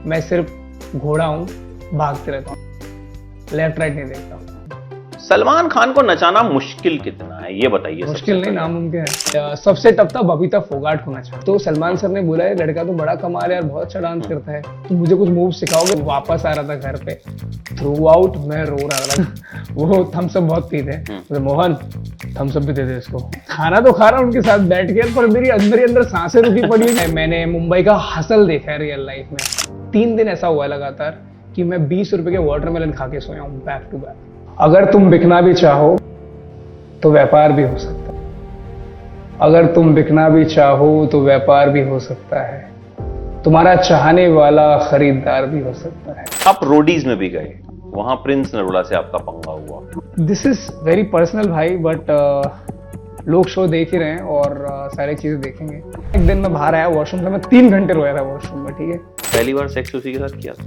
मैं सिर्फ घोड़ा हूँ, भागते रहता हूँ, लेफ्ट राइट नहीं देखता हूँ। सलमान खान को नचाना मुश्किल कितना है ये बताइए। मुश्किल नहीं, नामुमकिन है। सबसे टफ था बबीता फोगाट को नचाना। तो सलमान सर ने बोला है लड़का तो बड़ा कमाल है यार, बहुत अच्छा डांस करता है, तो मुझे कुछ मूव सिखाओगे। वापस आ रहा था घर पे, थ्रू आउट मैं रो रहा था। वो थम्स अप बहुत पीते, तो मोहन थम्स अप भी दे दे इसको। खाना तो खा रहा हूँ उनके साथ बैठ के, पर मेरी अंदर ही अंदर सांसें रुकी पड़ी है। मैंने मुंबई का हसल देखा है रियल लाइफ में। 3 दिन ऐसा हुआ लगातार कि मैं 20 रुपए के वाटरमेलन खा के सोया हूँ बैक टू बैक। अगर तुम बिकना भी चाहो तो व्यापार भी हो सकता है। अगर तुम बिकना भी चाहो तो व्यापार भी हो सकता है। तुम्हारा चाहने वाला खरीदार भी हो सकता है। आप रोडीज में भी गए, वहां प्रिंस नरोला से आपका पंगा हुआ। दिस इज वेरी पर्सनल भाई, बट लोग शो देख ही रहे हैं और सारी चीजें देखेंगे। एक दिन मैं बाहर आया वॉशरूम से, मैं 3 घंटे रोया था वॉशरूम में, ठीक है। पहली बार सेक्स उसी के साथ किया था?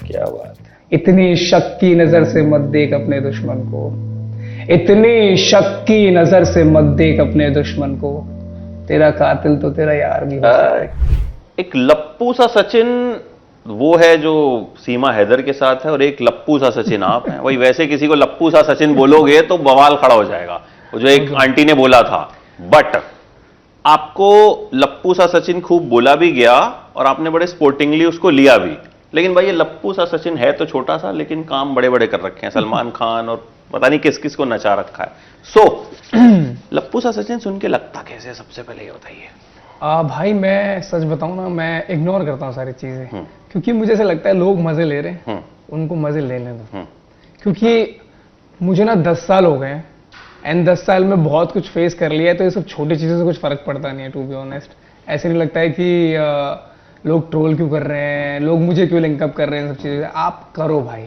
क्या बात है। इतनी शक की नजर से मत देख अपने दुश्मन को, इतनी शक की नजर से मत देख अपने दुश्मन को, तेरा कातिल तो तेरा यार भी हो सकता है। एक लप्पू सा सचिन वो है जो सीमा हैदर के साथ है, और एक लप्पू सा सचिन आप हैं। वही वैसे किसी को लप्पू सा सचिन बोलोगे तो बवाल खड़ा हो जाएगा, वो जो एक आंटी ने बोला था। बट आपको लप्पू सा सचिन खूब बोला भी गया और आपने बड़े स्पोर्टिंगली उसको लिया भी। लेकिन भाई ये लप्पू सा सचिन है तो छोटा सा, लेकिन काम बड़े बड़े कर रखे हैं। सलमान खान और पता नहीं किस किस को नचा रखा है। लप्पू सा सचिन सुन के लगता कैसे, सबसे पहले ये बताइए। भाई मैं सच बताऊं ना, मैं इग्नोर करता हूँ सारी चीजें, क्योंकि मुझे ऐसा लगता है लोग मजे ले रहे हैं, उनको मजे लेने दो। क्योंकि मुझे ना 10 साल हो गए एंड 10 साल में बहुत कुछ फेस कर लिया है, तो ये सब छोटी चीजों से कुछ फर्क पड़ता नहीं है, टू बी ऑनेस्ट। ऐसे नहीं लगता है कि लोग ट्रोल क्यों कर रहे हैं, लोग मुझे क्यों लिंकअप कर रहे हैं, सब चीजें आप करो भाई।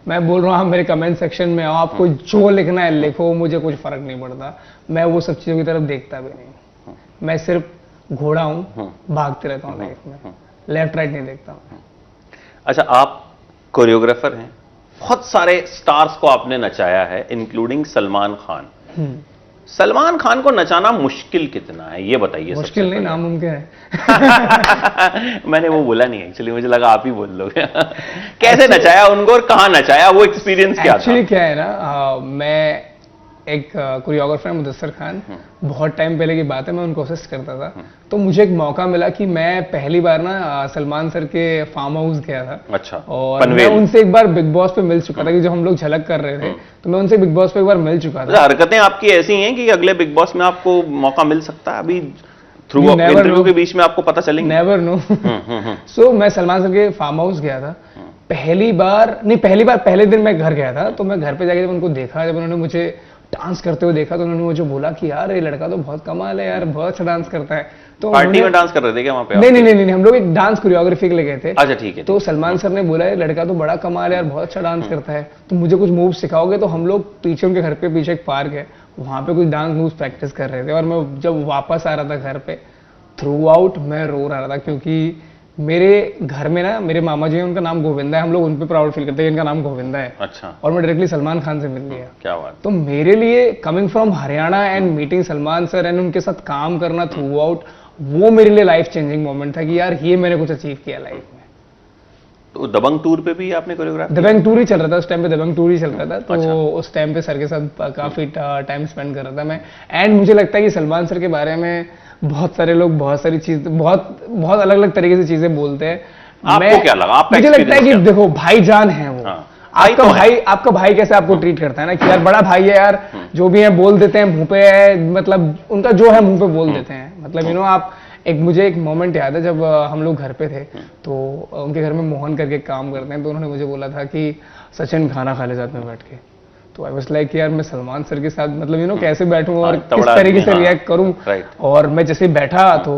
मैं बोल रहा हूँ, आप मेरे कमेंट सेक्शन में आओ, आपको जो लिखना है लिखो, मुझे कुछ फर्क नहीं पड़ता। मैं वो सब चीजों की तरफ देखता भी नहीं। मैं सिर्फ घोड़ा हूँ, भागते रहता हूँ लाइफ में, लेफ्ट राइट नहीं देखता हूँ। अच्छा, आप कोरियोग्राफर हैं, बहुत सारे स्टार्स को आपने नचाया है, इंक्लूडिंग सलमान खान। सलमान खान को नचाना मुश्किल कितना है ये बताइए। मुश्किल नहीं, नामुमकिन है। मैंने वो बोला नहीं एक्चुअली, मुझे लगा आप ही बोल लोगे। कैसे नचाया उनको और कहां नचाया, वो एक्सपीरियंस क्या था? एक्चुअली क्या है ना, मैं एक कोरियोग्राफर मुदस्सर खान, बहुत टाइम पहले की बात है, मैं उनको असिस्ट करता था। तो मुझे एक मौका मिला कि मैं पहली बार ना सलमान सर के फार्म हाउस गया था। अच्छा। और मैं उनसे एक बार बिग बॉस पे मिल चुका था, कि जो हम लोग झलक कर रहे थे, तो मैं उनसे बिग बॉस पे एक बार मिल चुका था। हरकतें आपकी ऐसी हैं कि अगले बिग बॉस में आपको मौका मिल सकता है, अभी थ्रू इंटरव्यू के बीच में आपको पता चलेंगे। Never know. सो मैं सलमान सर के फार्म हाउस गया था पहली बार पहले दिन मैं घर गया था। तो मैं घर पे जाके जब उनको देखा, जब उन्होंने मुझे डांस करते हुए देखा, तो उन्होंने मुझे बोला कि यार ये लड़का तो बहुत कमाल है यार, बहुत अच्छा डांस करता है। तो पार्टी में डांस कर रहे थे क्या वहां पे? नहीं, हम लोग एक डांस कोरियोग्राफी के लिए गए थे। अच्छा, ठीक है। तो सलमान सर ने बोला ये लड़का तो बड़ा कमाल है यार, बहुत अच्छा डांस करता है, तो मुझे कुछ मूव सिखाओगे। तो हम लोग पीछे, उनके घर पे पीछे एक पार्क है, वहां पे कुछ डांस मूव प्रैक्टिस कर रहे थे। और मैं जब वापस आ रहा था घर पे, थ्रू आउट मैं रो रहा था, क्योंकि मेरे घर में ना मेरे मामा जी हैं, उनका नाम गोविंदा है, हम लोग उन पे प्राउड फील करते हैं, इनका नाम गोविंदा है। अच्छा। और मैं डायरेक्टली सलमान खान से मिल लिया। क्या बात। तो मेरे लिए coming from Haryana and meeting Salman sir and उनके साथ काम करना थ्रू आउट, वो मेरे लिए लाइफ चेंजिंग मोमेंट था कि यार ये मैंने कुछ अचीव किया लाइफ में। तो दबंग टूर पे भी आपने कोरियोग्राफी? दबंग टूर ही चल रहा था उस टाइम पे, दबंग टूर ही चल रहा था। तो अच्छा। उस टाइम पे सर के साथ काफी टाइम स्पेंड कर रहा था मैं। एंड मुझे लगता है कि सलमान सर के बारे में बहुत सारे लोग बहुत सारी चीज, बहुत अलग अलग तरीके से चीजें बोलते हैं। आपको क्या लगा? आपका मुझे लगता है कि देखो भाईजान है वो। आपका भाई कैसे आपको ट्रीट करता है ना, कि यार बड़ा भाई है यार, जो भी है बोल देते हैं मुंह पे है, मतलब उनका जो है मुंह पे बोल देते हैं। मतलब आप मुझे एक मोमेंट याद है, जब हम लोग घर पे थे, तो उनके घर में मोहन करके काम करते हैं, तो उन्होंने मुझे बोला था कि सचिन खाना खा ले साथ में बैठ के। तो आई वाज लाइक यार मैं सलमान सर के साथ मतलब कैसे बैठूं और किस तरीके से रिएक्ट करूं। और मैं जैसे बैठा तो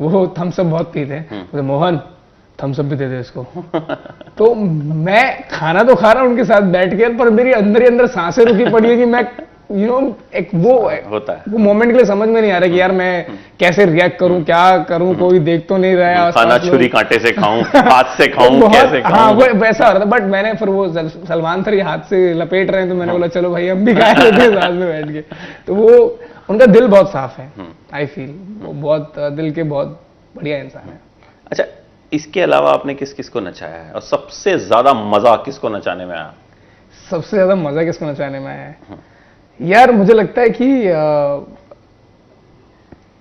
वो थम्स अप बहुत पीते, तो मोहन थम्स अप भी दे दे इसको। तो मैं खाना तो खा रहा हूं उनके साथ बैठ के, पर मेरी अंदर ही अंदर सांसें रुकी पड़ी है कि मैं एक वो होता है, वो मोमेंट के लिए समझ में नहीं आ रहा कि यार मैं कैसे रिएक्ट करूं, क्या करूं, कोई देख तो नहीं रहा है, खाना छुरी कांटे से खाऊं, हाथ से खाऊं, कैसे खाऊं। हाँ, वो वैसा हो रहा था। बट मैंने फिर वो सलमान सर ये हाथ से लपेट रहे हैं, तो मैंने बोला चलो भाई हम भी खाए लेते हैं साथ में बैठ के। तो वो उनका दिल बहुत साफ है, आई फील वो बहुत दिल के बहुत बढ़िया इंसान है। अच्छा, इसके अलावा आपने किस किस को नचाया है और सबसे ज्यादा मजा किसको नचाने में आया? सबसे ज्यादा मजा किसको नचाने में आया है? यार मुझे लगता है कि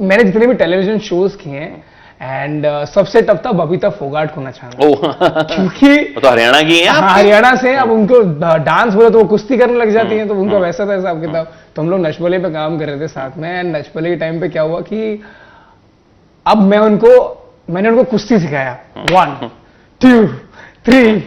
मैंने जितने भी टेलीविजन शोज किए हैं एंड सबसे टफ था बबीता फोगाट को नचाना, ओह क्योंकि वो तो हरियाणा की हैं आप? हाँ, हरियाणा से हैं। अब उनको डांस बोले तो वो कुश्ती करने लग जाती हैं, तो उनका वैसा था हिसाब किताब। तो हम लोग नचबले पे काम कर रहे थे साथ में, एंड नचबले के टाइम पे क्या हुआ कि अब मैंने उनको कुश्ती सिखाया, 1 2 3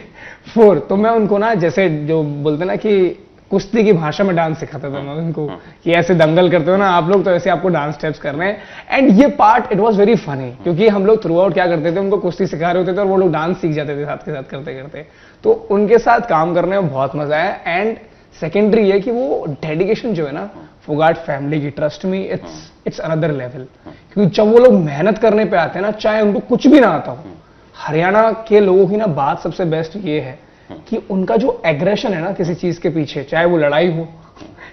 4। तो मैं उनको ना, जैसे जो बोलते ना कि कुश्ती की भाषा में डांस सिखाता था मैं उनको, कि ऐसे दंगल करते हो ना आप लोग, तो ऐसे आपको डांस स्टेप्स करने हैं। एंड ये part it was very funny, क्योंकि हम लोग थ्रू आउट क्या करते थे, उनको कुश्ती सिखा रहे होते थे और वो लोग डांस सीख जाते थे साथ के साथ करते करते। तो उनके साथ काम करने में बहुत मजा आया। एंड सेकेंडरी ये कि वो डेडिकेशन जो है ना फोगाट फैमिली की, trust me, it's another level. क्योंकि जब वो लोग मेहनत करने पे आते हैं ना, चाहे उनको कुछ भी ना आता हो, हरियाणा के लोगों की ना बात सबसे बेस्ट ये है कि उनका जो एग्रेशन है ना किसी चीज के पीछे, चाहे वो लड़ाई हो,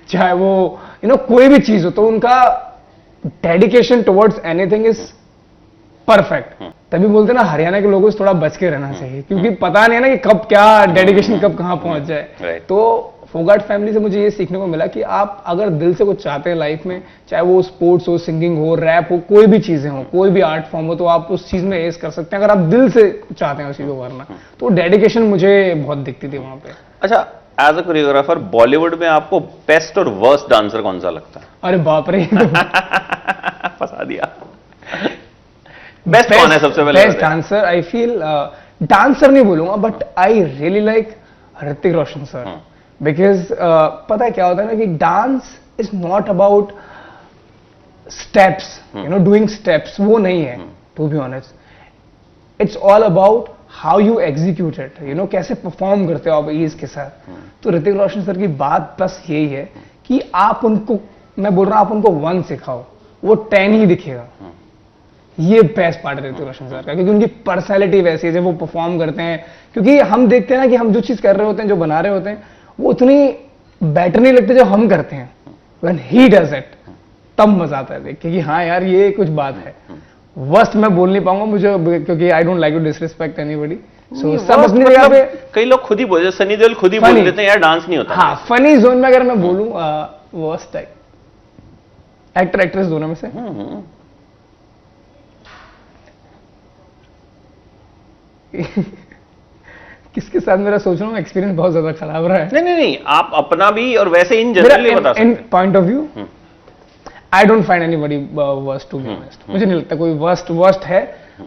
चाहे वो कोई भी चीज हो, तो उनका dedication towards anything is perfect. तभी बोलते हैं ना हरियाणा के लोगों से थोड़ा बच के रहना चाहिए, क्योंकि पता नहीं है ना कि कब क्या डेडिकेशन कब कहां पहुंच जाए। तो फोगाट फैमिली से मुझे ये सीखने को मिला कि आप अगर दिल से कुछ चाहते हैं लाइफ में, चाहे वो स्पोर्ट्स हो, सिंगिंग हो, रैप हो, कोई भी चीजें हो, कोई भी आर्ट फॉर्म हो, तो आप उस चीज में एस कर सकते हैं अगर आप दिल से चाहते हैं उस चीज को करना। तो डेडिकेशन मुझे बहुत दिखती थी वहां पे। अच्छा, एज अ कोरियोग्राफर बॉलीवुड में आपको बेस्ट और वर्स्ट डांसर कौन सा लगता है? अरे बाप रे फंसा दिया। बेस्ट कौन है सबसे पहले? Best dancer I feel, dancer नहीं बोलूंगा, but I really like Hrithik Roshan sir. Because पता है क्या होता है ना कि dance is not about steps, doing steps, वो नहीं है to be honest. It's all about how you execute it, कैसे परफॉर्म करते हो आप ईज के साथ। तो ऋतिक रोशन सर की बात बस यही है कि आप उनको, मैं बोल रहा हूं, आप उनको 1 सिखाओ, वो 10 ही दिखेगा। ये बेस्ट पार्ट है ऋतिक रोशन सर का, क्योंकि उनकी पर्सनैलिटी वैसी है जब वो परफॉर्म करते हैं। क्योंकि हम देखते हैं ना कि हम जो चीज कर रहे होते हैं, जो बना रहे होते हैं, वो उतनी बेटर नहीं लगती जो हम करते हैं। व्हेन ही डज इट, तब मजा आता है देख के कि हाँ यार ये कुछ बात है। वर्स्ट मैं बोल नहीं पाऊंगा मुझे, क्योंकि I don't like to disrespect anybody. So सब अपनी जगह पे, कई लोग खुद ही बोलते, सनी देओल खुद ही बोल देते हैं यार डांस नहीं होता। हाँ, फनी जोन में अगर मैं बोलूं, वर्स्ट एक्टर एक्ट्रेस दोनों में से, किसके साथ मेरा सोच रहा हूँ एक्सपीरियंस बहुत ज्यादा खराब रहा है। नहीं, आप अपना भी और वैसे इन जनरली बता सकते हैं। Point of view, I don't find anybody worst to be honest. मुझे नहीं लगता कोई वर्स्ट है।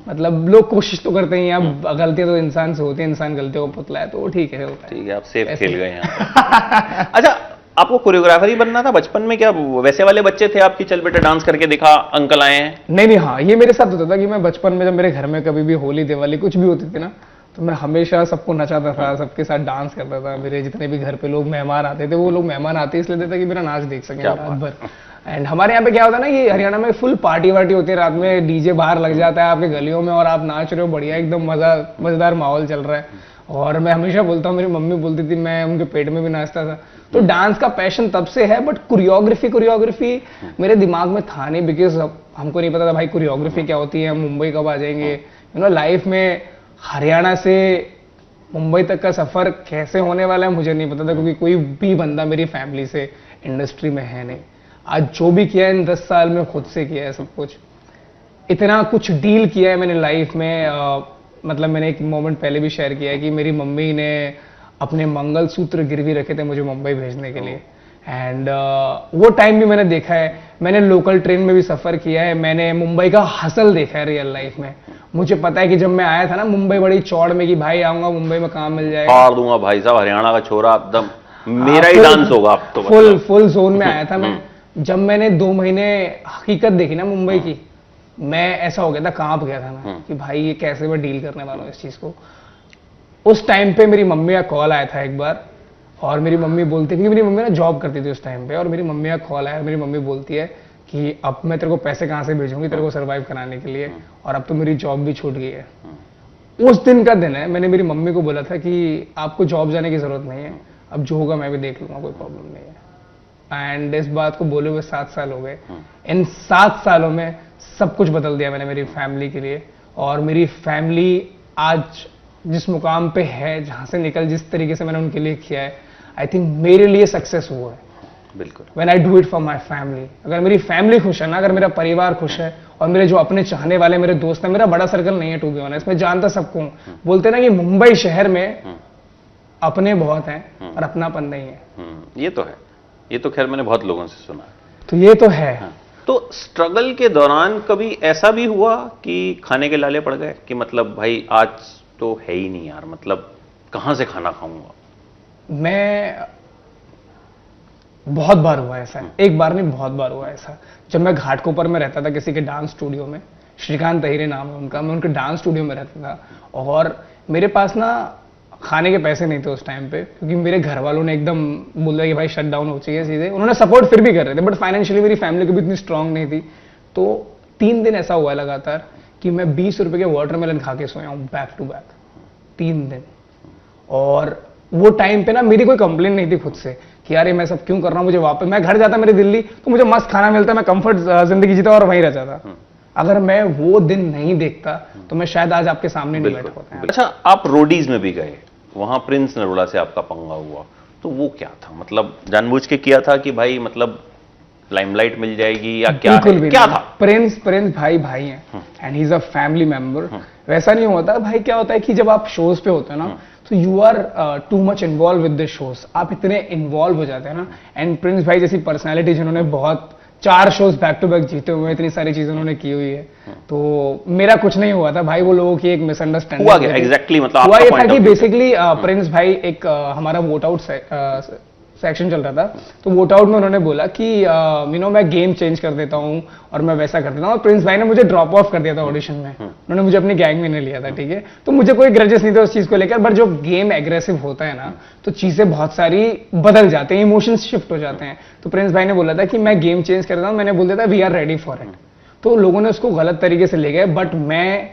मतलब लोग कोशिश तो करते हैं, अब गलतियां तो इंसान से होती है, इंसान गलतियों को पुतला है, तो ठीक है, होता है। ठीक है, आप सेफ खेल गए यहाँ। अच्छा, आपको कोरियोग्राफर ही बनना था बचपन में? क्या वैसे वाले बच्चे थे आपकी, चल बेटा डांस करके दिखा, अंकल आए हैं? नहीं, हाँ, ये मेरे साथ होता था कि मैं बचपन में जब मेरे घर में कभी भी होली दिवाली कुछ भी होती थी ना, तो मैं हमेशा सबको नचाता था, सबके साथ डांस करता था। मेरे जितने भी घर पे लोग मेहमान आते थे, वो लोग मेहमान आते इसलिए थे कि मेरा नाच देख सकें रात भर। एंड हमारे यहाँ पे क्या होता है ना कि हरियाणा में फुल पार्टी वार्टी होती है, रात में डीजे बाहर लग जाता है आपके गलियों में और आप नाच रहे हो, बढ़िया एकदम मजेदार माहौल चल रहा है। और मैं हमेशा बोलता हूँ, मेरी मम्मी बोलती थी, मैं उनके पेट में भी नाचता था। तो डांस का पैशन तब से है, बट कोरियोग्राफी मेरे दिमाग में था नहीं, बिकॉज हमको नहीं पता था भाई कोरियोग्राफी क्या होती है, मुंबई कब आ जाएंगे। लाइफ में हरियाणा से मुंबई तक का सफर कैसे होने वाला है मुझे नहीं पता था, क्योंकि कोई भी बंदा मेरी फैमिली से इंडस्ट्री में है नहीं। आज जो भी किया है इन 10 साल में खुद से किया है सब कुछ। इतना कुछ डील किया है मैंने लाइफ में, मतलब मैंने एक मोमेंट पहले भी शेयर किया है कि मेरी मम्मी ने अपने मंगलसूत्र गिरवी रखे थे मुझे मुंबई भेजने के लिए। एंड वो टाइम भी मैंने देखा है, मैंने लोकल ट्रेन में भी सफर किया है, मैंने मुंबई का हसल देखा है रियल लाइफ में। मुझे पता है कि जब मैं आया था ना मुंबई बड़ी चौड़ में कि भाई आऊंगा मुंबई में काम मिल जाएगा, फाड़ दूंगा भाई साहब, हरियाणा का छोरा एकदम मेरा ही डांस होगा अब तो। फुल जोन में आया था मैं। जब मैंने 2 महीने हकीकत देखी ना मुंबई की, मैं ऐसा हो गया था, कांप गया था मैं कि भाई ये कैसे मैं डील करने वाला हूँ इस चीज को। उस टाइम पे मेरी मम्मी का कॉल आया था एक बार, और मेरी मम्मी बोलती, क्योंकि मेरी मम्मी ना जॉब करती थी उस टाइम पे, और मेरी मम्मी का कॉल आया, मेरी मम्मी बोलती है कि अब मैं तेरे को पैसे कहाँ से भेजूंगी तेरे को सर्वाइव कराने के लिए, और अब तो मेरी जॉब भी छूट गई है। उस दिन का दिन है, मैंने मेरी मम्मी को बोला था कि आपको जॉब जाने की जरूरत नहीं है, अब जो होगा मैं भी देख लूंगा, कोई प्रॉब्लम नहीं है। एंड इस बात को बोले हुए 7 साल हो गए। इन 7 सालों में सब कुछ बदल दिया मैंने मेरी फैमिली के लिए, और मेरी फैमिली आज जिस मुकाम पे है, जहां से निकल जिस तरीके से मैंने उनके लिए किया है, आई थिंक मेरे लिए सक्सेस हुआ है। बिल्कुल। When I do it for my family, अगर मेरी फैमिली खुश है ना, अगर मेरा परिवार खुश है और मेरे जो अपने चाहने वाले मेरे दोस्त हैं, मेरा बड़ा सर्कल नहीं है टू बी ऑनेस्ट, मैं जानता सबको हूं। बोलते ना कि मुंबई शहर में अपने बहुत हैं और अपनापन नहीं है। ये तो है, ये तो खैर मैंने बहुत लोगों से सुना है। तो ये तो है। तो स्ट्रगल के दौरान कभी ऐसा भी हुआ कि खाने के लाले पड़ गए कि मतलब भाई आज तो है ही नहीं यार, मतलब कहां से खाना खाऊंगा? मैं बहुत बार हुआ ऐसा, एक बार नहीं बहुत बार हुआ ऐसा। जब मैं घाटकोपर में रहता था किसी के डांस स्टूडियो में, श्रीकांत तहिरे नाम है उनका, मैं उनके डांस स्टूडियो में रहता था और मेरे पास ना खाने के पैसे नहीं थे उस टाइम पे, क्योंकि मेरे घर वालों ने एकदम बोल दिया कि भाई शट डाउन हो चाहिए चीजें। उन्होंने सपोर्ट फिर भी कर रहे थे बट फाइनेंशियली मेरी फैमिली कभी इतनी स्ट्रांग नहीं थी। तो 3 दिन ऐसा हुआ लगातार कि मैं 20 रुपए के वाटरमेलन खा के सोया हूँ बैक टू बैक 3 दिन। और वो टाइम पे ना मेरी कोई कंप्लेन नहीं थी खुद से कि यार ये मैं सब क्यों कर रहा हूँ, मुझे वापस, मैं घर जाता मेरे दिल्ली तो मुझे मस्त खाना मिलता, मैं कंफर्ट जिंदगी जीता और वहीं रह जाता। अगर मैं वो दिन नहीं देखता तो मैं शायद आज आपके सामने नहीं बैठा होता। अच्छा, आप रोडीज में भी गए, वहां प्रिंस नरोला से आपका पंगा हुआ, तो वो क्या था? मतलब जानबूझ के किया था कि भाई मतलब लाइमलाइट मिल जाएगी या क्या है? क्या था? प्रिंस भाई हैं and he is a family member. वैसा नहीं होता भाई, क्या होता है कि जब आप शोज पे होते हैं ना तो you are too much involve with the shows, आप इतने इन्वॉल्व हो जाते हैं ना। एंड प्रिंस भाई जैसी पर्सनैलिटी जिन्होंने बहुत 4 शोज बैक टू बैक जीते हुए, इतनी सारी चीजें उन्होंने की हुई है, तो मेरा कुछ नहीं हुआ था भाई। वो लोगों की एक मिसअंडरस्टैंडिंग हुआ क्या एग्जैक्टली? मतलब हुआ ये था कि बेसिकली प्रिंस भाई एक हमारा वोट आउट सेक्शन चल रहा था, तो वोट आउट में उन्होंने बोला कि मैं गेम चेंज कर देता हूं और मैं वैसा कर देता हूं, और प्रिंस भाई ने मुझे ड्रॉप ऑफ कर दिया था ऑडिशन में। उन्होंने मुझे अपनी गैंग में नहीं लिया था, ठीक है। तो मुझे कोई ग्रजेस नहीं था उस चीज को लेकर, बट जो गेम एग्रेसिव होता है ना तो चीजें बहुत सारी बदल जाते हैं, इमोशंस शिफ्ट हो जाते हैं। तो प्रिंस भाई ने बोला था कि मैं गेम चेंज कर देता हूं, मैंने बोल दिया था we are ready for it. तो लोगों ने उसको गलत तरीके से ले गए, बट मैं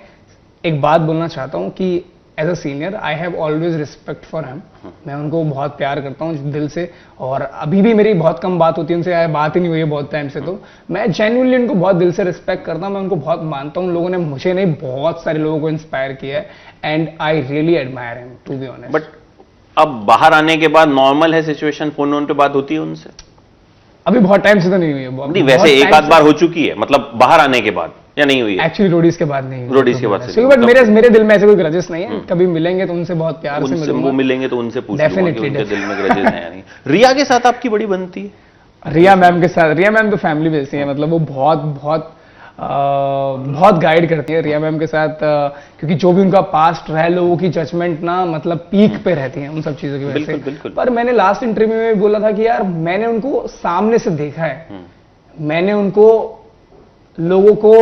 एक बात बोलना चाहता हूं कि as a senior I have always respect for him. मैं उनको बहुत प्यार करता हूँ दिल से, और अभी भी मेरी बहुत कम बात होती है उनसे, बात ही नहीं हुई है बहुत टाइम से। तो मैं जेन्युइनली उनको बहुत दिल से रिस्पेक्ट करता हूँ, मैं उनको बहुत मानता हूँ। लोगों ने मुझे नहीं, बहुत सारे लोगों को इंस्पायर किया है and I really admire him to be honest. But अब बाहर आने के बाद नॉर्मल है सिचुएशन? फोन पे बात होती है उनसे? अभी बहुत टाइम से तो नहीं हुई है। नहीं, वैसे एक आध बार हो चुकी है, मतलब बाहर आने के बाद, या नहीं हुई है? एक्चुअली रोडीज के बाद नहीं हुई। रोडीज के बाद से, बट मेरे दिल में ऐसे कोई ग्रजेस नहीं है। कभी मिलेंगे तो उनसे बहुत प्यार से मिलूंगा। वो मिलेंगे तो उनसे पूछ लूंगा कि उनके दिल में ग्रजेस हैं या नहीं। रिया के साथ आपकी बड़ी बनती है? रिया मैम के साथ, रिया मैम तो फैमिली जैसी है, मतलब वो बहुत गाइड करती है रिया मैम के साथ, क्योंकि जो भी उनका पास्ट रहा है, लोगों की जजमेंट ना मतलब पीक पे रहती है उन सब चीजों की वजह से। बिल्कुल। पर मैंने लास्ट इंटरव्यू में बोला था कि यार मैंने उनको सामने से देखा है, मैंने उनको लोगों को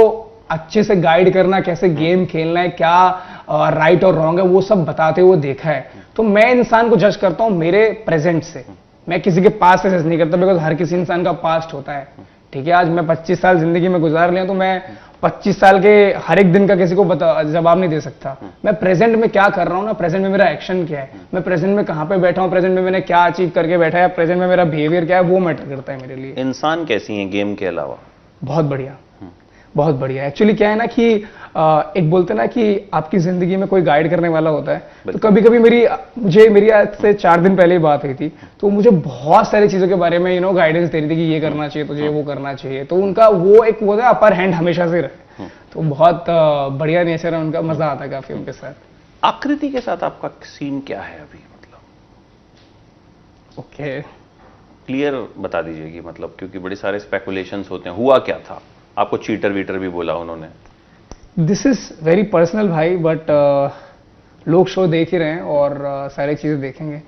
अच्छे से गाइड करना, कैसे गेम खेलना है, क्या राइट और रॉन्ग है, वो सब बताते हुए देखा है। तो मैं इंसान को जज करता हूं मेरे प्रेजेंट से, मैं किसी के पास से जज नहीं करता, बिकॉज हर किसी इंसान का पास्ट होता है, ठीक है। आज मैं 25 साल जिंदगी में गुजार लिया, तो मैं 25 साल के हर एक दिन का किसी को जवाब नहीं दे सकता। मैं प्रेजेंट में क्या कर रहा हूं ना, प्रेजेंट में मेरा एक्शन क्या है, मैं प्रेजेंट में कहां पे बैठा हूं, प्रेजेंट में मैंने क्या अचीव करके बैठा है, प्रेजेंट में मेरा बिहेवियर क्या है, वो मैटर करता है मेरे लिए। इंसान कैसी है गेम के अलावा? बहुत बढ़िया, बहुत बढ़िया। एक्चुअली क्या है ना कि एक बोलते ना कि आपकी जिंदगी में कोई गाइड करने वाला होता है, तो कभी कभी मेरी आज से 4 दिन पहले ही बात हुई थी, तो मुझे बहुत सारी चीजों के बारे में गाइडेंस दे रही थी कि ये करना चाहिए तुझे, वो करना चाहिए। तो उनका वो एक वो अपर हैंड हमेशा से रहे, तो बहुत बढ़िया नेचर है उनका, मजा आता है काफी उनके साथ। आकृति के साथ आपका सीन क्या है अभी? मतलब ओके, क्लियर बता दीजिए कि मतलब, क्योंकि बड़े सारे स्पेकुलेशंस होते हैं, हुआ क्या था? आपको चीटर वीटर भी बोला उन्होंने? दिस इज वेरी पर्सनल भाई, बट लोग शो देख ही रहे हैं और सारी चीजें देखेंगे।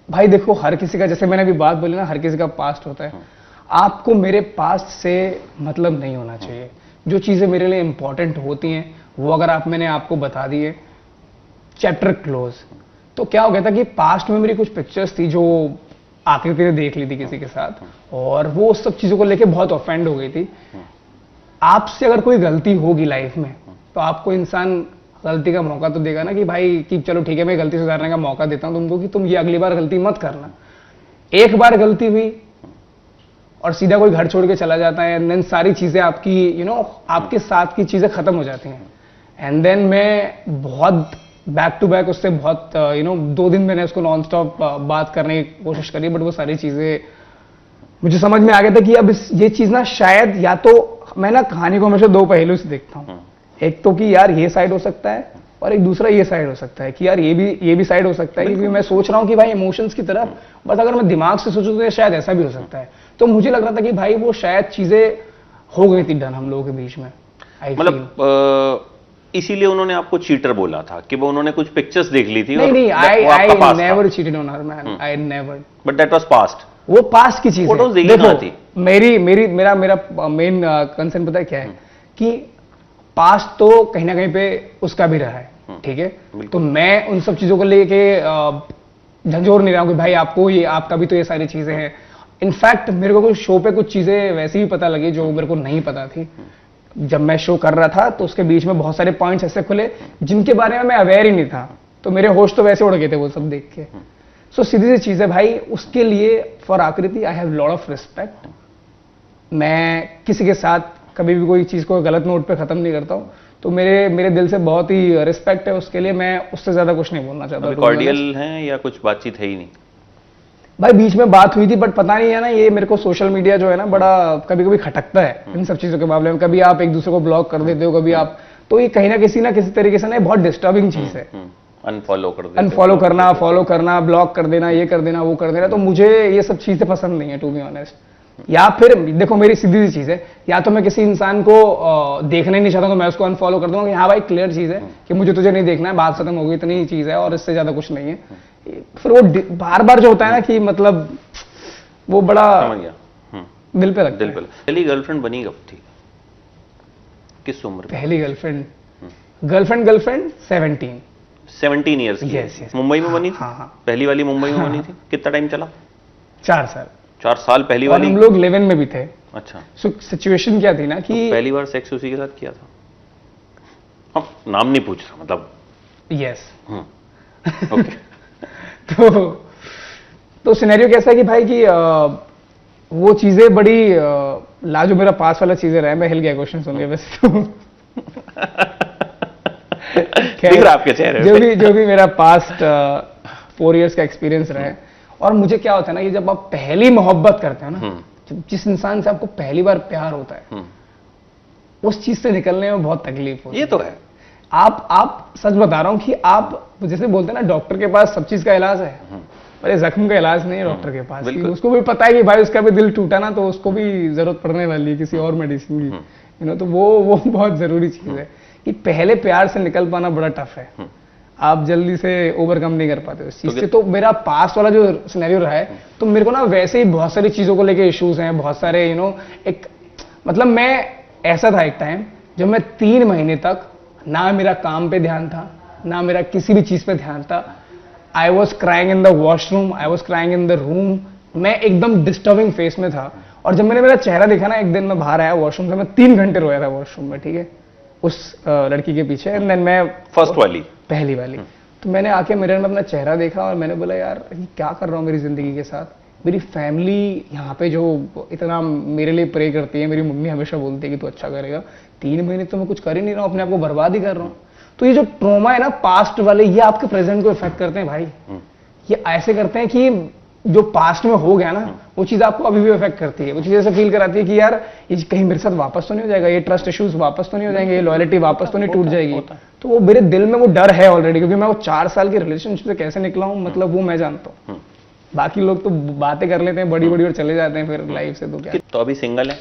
भाई देखो, हर किसी का, जैसे मैंने अभी बात बोली ना, हर किसी का पास्ट होता है। आपको मेरे पास्ट से मतलब नहीं होना चाहिए। जो चीजें मेरे लिए इंपॉर्टेंट होती हैं वो अगर मैंने आपको बता दी है, चैप्टर क्लोज। तो क्या हो गया था कि पास्ट में मेरी कुछ पिक्चर्स थी जो आकृति ने देख ली थी किसी के साथ, और वो उस सब चीजों को लेके बहुत ऑफेंड हो गई थी। आपसे अगर कोई गलती होगी लाइफ में, तो आपको इंसान गलती का मौका तो देगा ना, कि भाई कि चलो ठीक है मैं गलती सुधारने का मौका देता हूं तुमको, कि तुम ये अगली बार गलती मत करना। एक बार गलती हुई और सीधा कोई घर छोड़ के चला जाता है, एंड देन सारी चीजें आपकी आपके साथ की चीजें खत्म हो जाती हैं। एंड देन मैं बहुत बैक टू बैक उससे बहुत 2 दिन मैंने उसको नॉन स्टॉप बात करने की कोशिश करी, बट वो सारी चीजें मुझे समझ में आ गया था कि अब ये चीज ना शायद, या तो मैं ना कहानी को हमेशा 2 पहलू से देखता हूँ। एक तो कि यार ये साइड हो सकता है, और एक दूसरा ये साइड हो सकता है कि यार ये भी साइड हो सकता है, क्योंकि मैं सोच रहा हूँ कि भाई इमोशंस की तरफ, बट अगर मैं दिमाग से सोचूं तो शायद ऐसा भी हो सकता है। तो मुझे लग रहा था कि भाई वो शायद चीजें हो गई थी डन हम लोगों के बीच में। मतलब इसीलिए उन्होंने आपको चीटर बोला था कि वो उन्होंने कुछ पिक्चर्स देख ली थी? नहीं, I never cheated on her man, I never. But that was past. वो पास्ट की चीज है। देखो मेरा मेन कंसर्न पता है क्या है कि पास्ट तो कहीं ना कहीं पे उसका भी रहा है, ठीक है। तो मैं उन सब चीजों को लेके झंझोर नहीं रहा हूं कि भाई आपको ये, आपका भी तो ये सारी चीजें हैं। इनफैक्ट मेरे को कुछ शो पे कुछ चीजें वैसी भी पता लगी जो मेरे को नहीं पता थी। जब मैं शो कर रहा था तो उसके बीच में बहुत सारे पॉइंट्स ऐसे खुले जिनके बारे में मैं अवेयर ही नहीं था, तो मेरे होश तो वैसे उड़ गए थे वो सब देख के। सो सीधी सी चीज है भाई, उसके लिए फॉर आकृति I have lot of respect. मैं किसी के साथ कभी भी कोई चीज को गलत नोट पे खत्म नहीं करता हूँ, तो मेरे दिल से बहुत ही रिस्पेक्ट है उसके लिए। मैं उससे ज्यादा कुछ नहीं बोलना चाहता। कॉर्डियल हैं या कुछ बातचीत है ही नहीं? भाई बीच में बात हुई थी, बट पता नहीं है ना, ये मेरे को सोशल मीडिया जो है ना बड़ा कभी कभी खटकता है इन सब चीजों के मामले में। कभी आप एक दूसरे को ब्लॉक कर देते हो, कभी आप, तो ये कहीं ना किसी तरीके से ना बहुत डिस्टर्बिंग चीज है। अनफॉलो करना, फॉलो करना, ब्लॉक कर देना, ये कर देना, वो कर देना, तो मुझे ये सब चीजें पसंद नहीं है टू बी ऑनेस्ट। या फिर देखो मेरी सीधी सी चीज है, या तो मैं किसी इंसान को देखना ही नहीं चाहता तो मैं उसको अनफॉलो कर दूंगा कि हाँ भाई क्लियर चीज है कि मुझे तुझे नहीं देखना है, बात खत्म हो गई, इतनी ही चीज है और इससे ज्यादा कुछ नहीं है। फिर वो बार बार जो होता है ना कि मतलब वो बड़ा समझ गया, दिल पे लगता है। पहली गर्लफ्रेंड बनी कब थी, किस उम्र में? पहली गर्लफ्रेंड 17 ईयर्स की? yes. मुंबई में बनी थी? हाँ। पहली वाली मुंबई में बनी थी? कितना टाइम चला? 4 साल। 4 साल पहली और वाली? हम लोग 11 में भी थे। अच्छा। सिचुएशन क्या थी ना कि तो पहली बार सेक्स उसी के साथ किया था? हम नाम नहीं पूछ रहा, मतलब यस। ओके। तो सिनेरियो कैसा है कि भाई कि वो चीजें बड़ी लाजो मेरा पास वाला चीजें रहे। मैं हिल गया क्वेश्चन सुन के वैसे तो। दिख रहा आपके चेहरे जो भी मेरा पास्ट 4 इयर्स का एक्सपीरियंस रहा है। और मुझे क्या होता है ना कि जब आप पहली मोहब्बत करते हो ना, जिस इंसान से आपको पहली बार प्यार होता है, उस चीज से निकलने में बहुत तकलीफ होती है। ये तो है। आप सच बता रहा हूं कि आप जैसे बोलते हैं ना डॉक्टर के पास सब चीज का इलाज है, पर ये जख्म का इलाज नहीं है डॉक्टर के पास। उसको भी पता है कि भाई उसका भी दिल टूटा ना तो उसको भी जरूरत पड़ने वाली है किसी और मेडिसिन की। तो वो बहुत जरूरी चीज है कि पहले प्यार से निकल पाना बड़ा टफ है। आप जल्दी से ओवरकम नहीं कर पाते उस चीज से। तो मेरा पास्ट वाला जो सिनेरियो रहा है, तो मेरे को ना वैसे ही बहुत सारी चीजों को लेके इश्यूज हैं, बहुत सारे एक मतलब मैं ऐसा था एक टाइम जब मैं 3 महीने तक ना मेरा काम पे ध्यान था, ना मेरा किसी भी चीज पे ध्यान था। I was crying in the washroom, I was crying in the room. मैं एकदम डिस्टर्बिंग फेस में था। और जब मैंने मेरा चेहरा देखा ना, एक दिन मैं बाहर आया वॉशरूम से, मैं 3 घंटे रोया था वॉशरूम में, ठीक है, उस लड़की के पीछे। एंड देन मैं पहली वाली तो मैंने आके मिरर में अपना चेहरा देखा और मैंने बोला यार ये क्या कर रहा हूँ मेरी जिंदगी के साथ। मेरी फैमिली यहाँ पे जो इतना मेरे लिए प्रे करती है, मेरी मम्मी हमेशा बोलती है कि तू अच्छा करेगा, 3 महीने तो मैं कुछ कर ही नहीं रहा हूँ, अपने आप को बर्बाद ही कर रहा हूँ। तो ये जो ट्रॉमा है ना पास्ट वाले, ये आपके प्रेजेंट को इफेक्ट करते हैं भाई। ये ऐसे करते हैं कि जो पास्ट में हो गया ना वो चीज आपको अभी भी इफेक्ट करती है। वो चीज ऐसे फील कराती है कि यार ये कहीं मेरे साथ वापस तो नहीं हो जाएगा, ये ट्रस्ट इश्यूज वापस तो नहीं हो जाएंगे, ये लॉयल्टी वापस तो नहीं टूट जाएगी। तो वो मेरे दिल में वो डर है ऑलरेडी, क्योंकि मैं वो 4 साल की रिलेशनशिप से कैसे निकला हूं, मतलब वो मैं जानता हूँ। बाकी लोग तो बातें कर लेते हैं बड़ी बड़ी और चले जाते हैं फिर लाइफ से। तो क्या तो अभी सिंगल है?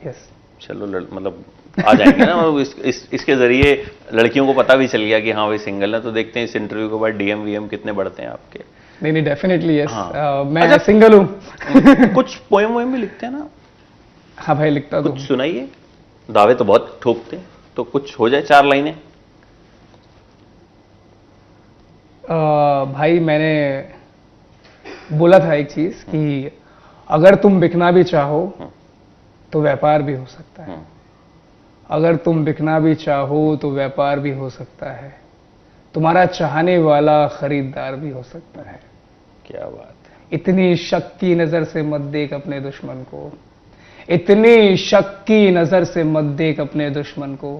यस। चलो मतलब आ जाएंगे ना। इसके जरिए लड़कियों को पता भी चल गया कि हाँ भाई सिंगल है। तो देखते हैं इस इंटरव्यू के बाद डीएम वीएम कितने बढ़ते हैं आपके। नहीं डेफिनेटली यस। मैं अच्छा, सिंगल हूँ। कुछ पोएम वोएम भी लिखते हैं ना? हाँ भाई लिखता तो। कुछ सुनाइए। दावे तो बहुत ठोकते हैं, तो कुछ हो जाए 4 लाइनें। भाई मैंने बोला था एक चीज कि अगर तुम बिकना भी चाहो तो व्यापार भी हो सकता है, अगर तुम बिकना भी चाहो तो व्यापार भी हो सकता है, तुम्हारा चाहने वाला खरीदार भी हो सकता है। क्या बात है। इतनी शक की नजर से मत देख अपने दुश्मन को, इतनी शक की नजर से मत देख अपने दुश्मन को,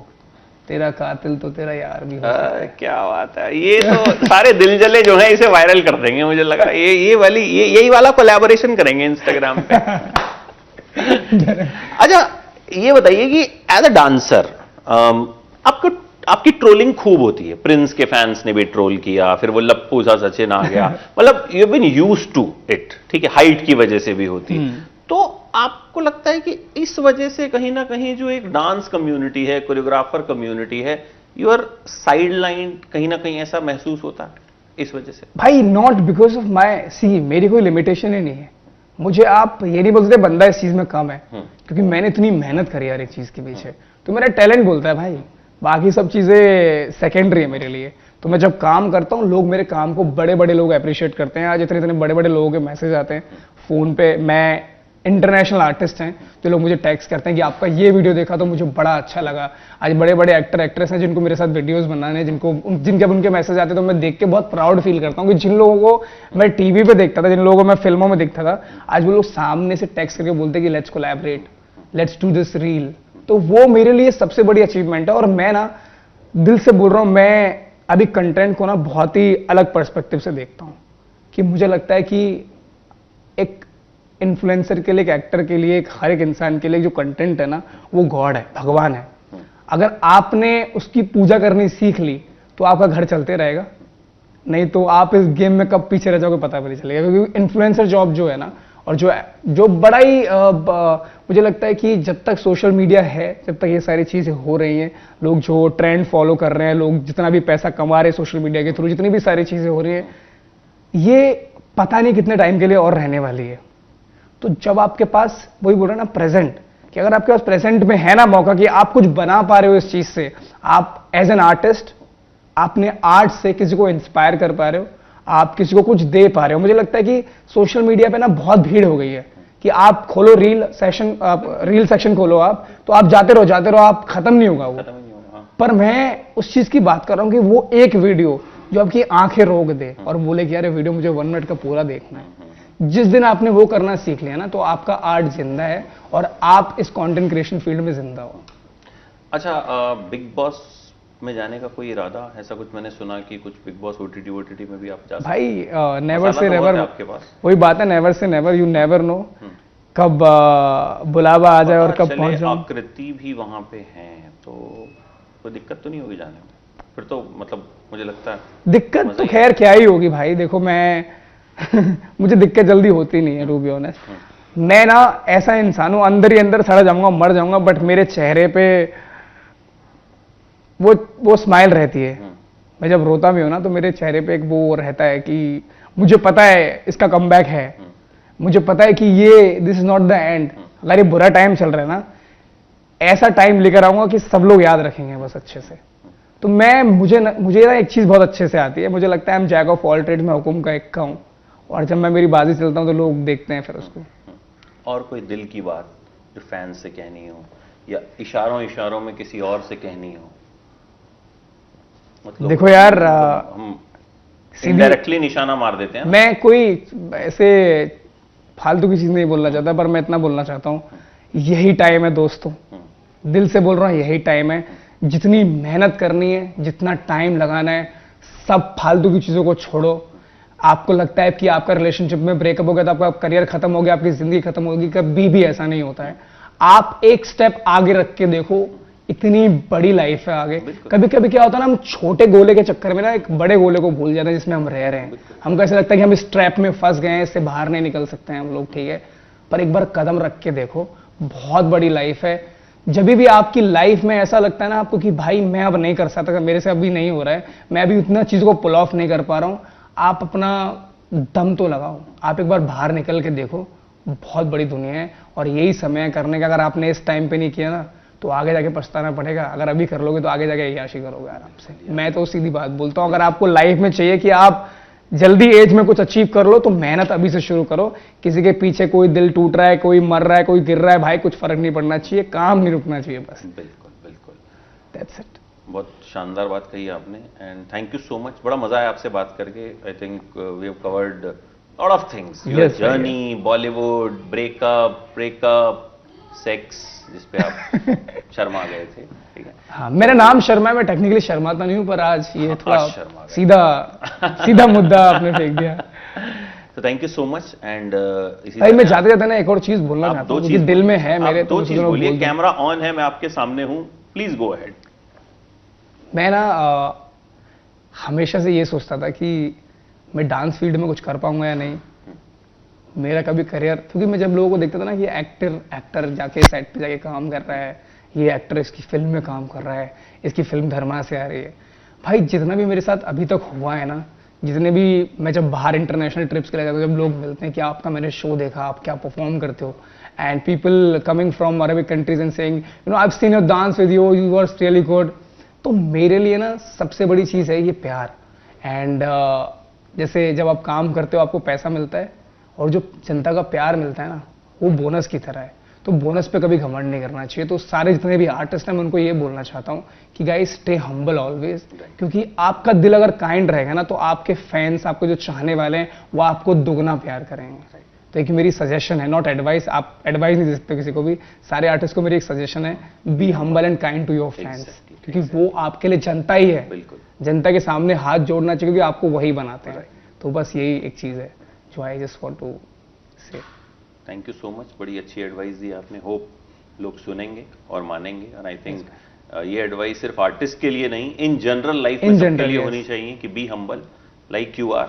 तेरा कातिल तो तेरा यार भी हो सकता है। क्या बात है, ये तो सारे दिल जले जो है इसे वायरल कर देंगे, मुझे लगा यही वाला कोलैबोरेशन करेंगे इंस्टाग्राम पे। अच्छा ये बताइए कि एज अ डांसर आपको आपकी ट्रोलिंग खूब होती है, प्रिंस के फैंस ने भी ट्रोल किया, फिर वो लप्पू सा सचिन आ गया, मतलब you been used to it, ठीक है, हाइट की वजह से भी होती है। तो आपको लगता है कि इस वजह से कहीं ना कहीं जो एक डांस कम्युनिटी है, कोरियोग्राफर कम्युनिटी है, यूर साइड लाइन कहीं ना कहीं ऐसा महसूस होता है इस वजह से? भाई नॉट बिकॉज ऑफ माई सी, मेरी कोई लिमिटेशन ही नहीं है। मुझे आप ये नहीं बोल सकते बंदा इस चीज में कम है, क्योंकि मैंने इतनी मेहनत करी यार एक चीज के पीछे, तो मेरा टैलेंट बोलता है भाई, बाकी सब चीजें सेकेंडरी है मेरे लिए। तो मैं जब काम करता हूँ, लोग मेरे काम को, बड़े बड़े लोग अप्रिशिएट करते हैं। आज इतने इतने बड़े बड़े लोगों के मैसेज आते हैं फोन पे, मैं इंटरनेशनल आर्टिस्ट हैं जो लोग मुझे टैक्स करते हैं कि आपका ये वीडियो देखा तो मुझे बड़ा अच्छा लगा। आज बड़े बड़े एक्टर एक्ट्रेस हैं जिनको मेरे साथ वीडियोस बनाने, जिनके अब उनके मैसेज आते हैं तो मैं देख के बहुत प्राउड फील करता हूँ कि जिन लोगों को मैं टीवी पे देखता था, जिन लोगों को मैं फिल्मों में देखता था, आज वो लोग सामने से टैक्स करके बोलते हैं कि let's collaborate, let's do this reel. तो वो मेरे लिए सबसे बड़ी अचीवमेंट है। और मैं ना दिल से बोल रहा हूँ, मैं अभी कंटेंट को ना बहुत ही अलग पर्सपेक्टिव से देखता हूँ कि मुझे लगता है कि एक इन्फ्लुएंसर के लिए, एक एक्टर के लिए, एक हर एक इंसान के लिए जो कंटेंट है ना, वो गॉड है, भगवान है। अगर आपने उसकी पूजा करनी सीख ली तो आपका घर चलते रहेगा, नहीं तो आप इस गेम में कब पीछे रह जाओगे पता भी नहीं चलेगा। क्योंकि इन्फ्लुएंसर जॉब जो है ना, और जो बड़ा ही मुझे लगता है कि जब तक सोशल मीडिया है, जब तक ये सारी चीजें हो रही हैं, लोग जो ट्रेंड फॉलो कर रहे हैं, लोग जितना भी पैसा कमा रहे हैं सोशल मीडिया के थ्रू, जितनी भी सारी चीजें हो रही है, ये पता नहीं कितने टाइम के लिए और रहने वाली है। तो जब आपके पास, वही बोल रहे हैं ना, प्रेजेंट, कि अगर आपके पास प्रेजेंट में है ना मौका कि आप कुछ बना पा रहे हो इस चीज से, आप एज एन आर्टिस्ट आपने आर्ट से किसी को इंस्पायर कर पा रहे हो, आप किसी को कुछ दे पा रहे हो। मुझे लगता है कि सोशल मीडिया पे ना बहुत भीड़ हो गई है कि आप खोलो रील सेक्शन खोलो आप, तो आप जाते रहो, आप खत्म नहीं होगा वो। पर मैं उस चीज की बात कर रहा हूं कि वो एक वीडियो जो आपकी आंखें रोक दे और बोले कि यार वीडियो मुझे 1 मिनट का पूरा देखना है, जिस दिन आपने वो करना सीख लिया ना, तो आपका आर्ट जिंदा है और आप इस कंटेंट क्रिएशन फील्ड में जिंदा हो। अच्छा, बिग बॉस में जाने का कोई इरादा, ऐसा कुछ मैंने सुना कि कुछ बिग बॉस ओटीटी में भी आप जा सकते हैं? भाई नेवर से नेवर, आपके पास वही बात है, never say never, you never know कब बुलावा आ जाए और कब पहुंच जाऊं। आकृति भी वहां पे है, तो कोई दिक्कत तो नहीं होगी जाने में? फिर तो मतलब मुझे लगता है दिक्कत तो खैर क्या ही होगी भाई, देखो मैं मुझे दिक्कत जल्दी होती नहीं है, टू बी ऑनेस्ट। मैं ना ऐसा इंसान हूं, अंदर ही अंदर सड़ा जाऊंगा, मर जाऊंगा, बट मेरे चेहरे पे वो स्माइल रहती है। मैं जब रोता भी हूं ना, तो मेरे चेहरे पे एक वो रहता है कि मुझे पता है इसका कमबैक है, मुझे पता है कि ये this is not the end. अगर ये बुरा टाइम चल रहा है ना, ऐसा टाइम लेकर आऊंगा कि सब लोग याद रखेंगे बस अच्छे से। तो मुझे ना एक चीज बहुत अच्छे से आती है, मुझे लगता है I am jack of all trade, मैं हुकुम का इक्का हूं, और जब मैं मेरी बाजी चलता हूं तो लोग देखते हैं फिर उसको। और कोई दिल की बात जो फैंस से कहनी हो, या इशारों में किसी और से कहनी हो? मतलब देखो यार, हम इनडायरेक्टली निशाना मार देते हैं। मैं कोई ऐसे फालतू की चीज नहीं बोलना चाहता, पर मैं इतना बोलना चाहता हूं, यही टाइम है दोस्तों, दिल से बोल रहा हूं, यही टाइम है। जितनी मेहनत करनी है, जितना टाइम लगाना है, सब फालतू की चीजों को छोड़ो। आपको लगता है कि आपका रिलेशनशिप में ब्रेकअप हो गया तो आपका करियर खत्म हो गया, आपकी जिंदगी खत्म होगी, कभी भी ऐसा नहीं होता है। आप एक स्टेप आगे रख के देखो, इतनी बड़ी लाइफ है आगे। कभी कभी क्या होता है ना, हम छोटे गोले के चक्कर में ना एक बड़े गोले को भूल जाते हैं जिसमें हम रह रहे हैं। हमको ऐसा लगता है कि हम इस ट्रैप में फंस गए हैं, इससे बाहर नहीं निकल सकते हैं हम लोग, ठीक है। पर एक बार कदम रख के देखो, बहुत बड़ी लाइफ है। जब भी आपकी लाइफ में ऐसा लगता है ना आपको कि भाई मैं अब नहीं कर सकता, मेरे से अभी नहीं हो रहा है, मैं अभी उतना चीज को पुल ऑफ नहीं कर पा रहा हूं, आप अपना दम तो लगाओ, आप एक बार बाहर निकल के देखो, बहुत बड़ी दुनिया है और यही समय करने का। अगर आपने इस टाइम पे नहीं किया ना, तो आगे जाके पछताना पड़ेगा। अगर अभी कर लोगे तो आगे जाके याशी करोगे आराम से। मैं तो सीधी बात बोलता हूं, अगर आपको लाइफ में चाहिए कि आप जल्दी एज में कुछ अचीव कर लो, तो मेहनत अभी से शुरू करो। किसी के पीछे कोई दिल टूट रहा है, कोई मर रहा है, कोई गिर रहा है, भाई कुछ फर्क नहीं पड़ना चाहिए, काम नहीं रुकना चाहिए बस। बिल्कुल बिल्कुल, दैट्स इट। बहुत शानदार बात कही आपने, and thank you so much. बड़ा मजा आया आपसे बात करके। I think we have covered lot of things, your Yes, journey, Bollywood, breakup, sex, जिस पे आप शर्मा गए थे, ठीक है। हाँ, मेरा नाम शर्मा है, मैं टेक्निकली शर्माता नहीं हूँ, पर आज ये थोड़ा आज शर्मा गए। सीधा मुद्दा आपने फेंक दिया। तो thank you so much and इसी भाई मैं तरह जाते जाते ना एक और चीज बोलना आप चाहता दो हूँ, चीज क्योंकि दिल में है आप मेरे, दो तो चीज मुझे बोलिए, बोल दूं। कैमरा ऑन है, मैं आपके सामने हूँ, प्लीज गो अहेड। मैं ना हमेशा से ये सोचता था कि मैं डांस फील्ड में कुछ कर पाऊंगा या नहीं, मेरा कभी करियर, क्योंकि मैं जब लोगों को देखता था ना कि एक्टर जाके सेट पे जाके काम कर रहा है, ये एक्टर इसकी फिल्म में काम कर रहा है, इसकी फिल्म धर्मा से आ रही है। भाई जितना भी मेरे साथ अभी तक हुआ है ना, जितने भी मैं जब बाहर इंटरनेशनल ट्रिप्स के लिए जाता हूँ, जब लोग मिलते हैं कि आपका मैंने शो देखा, आप क्या परफॉर्म करते हो, and people coming from Arabic countries and saying you know I have seen your dance with you, you were really good. तो मेरे लिए ना सबसे बड़ी चीज़ है ये प्यार। एंड जैसे जब आप काम करते हो आपको पैसा मिलता है, और जो जनता का प्यार मिलता है ना, वो बोनस की तरह है। तो बोनस पे कभी घमंड नहीं करना चाहिए। तो सारे जितने भी आर्टिस्ट हैं मैं उनको ये बोलना चाहता हूँ कि गाइस स्टे हम्बल ऑलवेज, क्योंकि आपका दिल अगर काइंड रहेगा ना, तो आपके फैंस, आपके जो चाहने वाले हैं, वो आपको दुगना प्यार करेंगे। तो एक मेरी सजेशन है, नॉट एडवाइस, आप एडवाइस नहीं दे सकते किसी को भी, सारे आर्टिस्ट को मेरी एक सजेशन है, be humble and kind to your fans, क्योंकि वो आपके लिए जनता ही है। बिल्कुल, जनता के सामने हाथ जोड़ना चाहिए, क्योंकि आपको वही बनाते हैं। तो बस यही एक चीज़ है जो आई जस्ट वांट टू से। थैंक यू सो मच, बड़ी अच्छी एडवाइस दी आपने। होप लोग सुनेंगे और मानेंगे, और आई थिंक ये एडवाइस सिर्फ आर्टिस्ट के लिए नहीं, इन जनरल लाइफ में सबके लिए होनी चाहिए कि be humble like you are.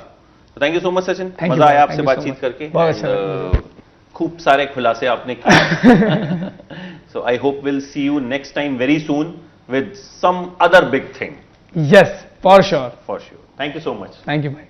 तो thank you so much Sachin, मजा आया आपसे बातचीत करके, बहुत अच्छा, खूब सारे खुलासे आपने किए। So I hope will see you next time very soon with some other big thing. Yes, for sure. For sure, thank you so much. Thank you भाई।